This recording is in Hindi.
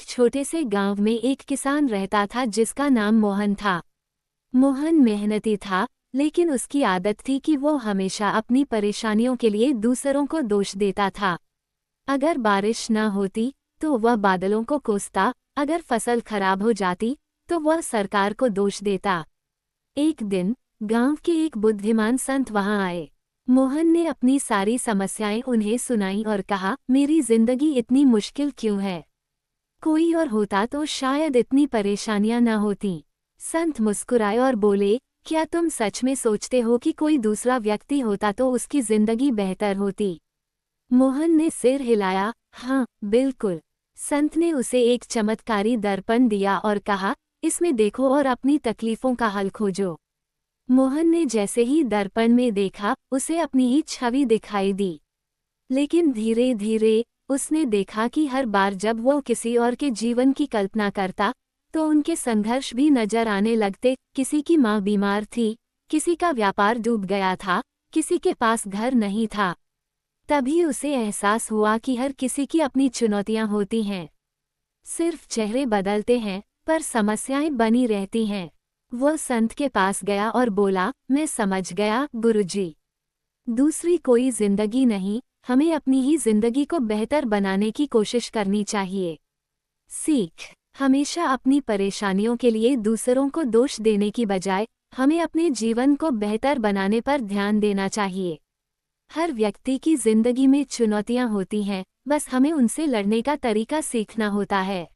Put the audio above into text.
छोटे से गांव में एक किसान रहता था जिसका नाम मोहन था। मोहन मेहनती था, लेकिन उसकी आदत थी कि वो हमेशा अपनी परेशानियों के लिए दूसरों को दोष देता था। अगर बारिश न होती तो वह बादलों को कोसता, अगर फसल खराब हो जाती तो वह सरकार को दोष देता। एक दिन गांव के एक बुद्धिमान संत वहां आए। मोहन ने अपनी सारी समस्याएं उन्हें सुनाई और कहा, मेरी जिंदगी इतनी मुश्किल क्यों है? कोई और होता तो शायद इतनी परेशानियां न होती। संत मुस्कुराए और बोले, क्या तुम सच में सोचते हो कि कोई दूसरा व्यक्ति होता तो उसकी जिंदगी बेहतर होती? मोहन ने सिर हिलाया, हाँ बिल्कुल। संत ने उसे एक चमत्कारी दर्पण दिया और कहा, इसमें देखो और अपनी तकलीफों का हल खोजो। मोहन ने जैसे ही दर्पण में देखा, उसे अपनी ही छवि दिखाई दी। लेकिन धीरे धीरे उसने देखा कि हर बार जब वो किसी और के जीवन की कल्पना करता तो उनके संघर्ष भी नजर आने लगते। किसी की माँ बीमार थी, किसी का व्यापार डूब गया था, किसी के पास घर नहीं था। तभी उसे एहसास हुआ कि हर किसी की अपनी चुनौतियां होती हैं। सिर्फ चेहरे बदलते हैं, पर समस्याएं बनी रहती हैं। वो संत के पास गया और बोला, मैं समझ गया गुरुजी। दूसरी कोई जिंदगी नहीं, हमें अपनी ही जिंदगी को बेहतर बनाने की कोशिश करनी चाहिए। सीख, हमेशा अपनी परेशानियों के लिए दूसरों को दोष देने की बजाय हमें अपने जीवन को बेहतर बनाने पर ध्यान देना चाहिए। हर व्यक्ति की जिंदगी में चुनौतियां होती हैं, बस हमें उनसे लड़ने का तरीका सीखना होता है।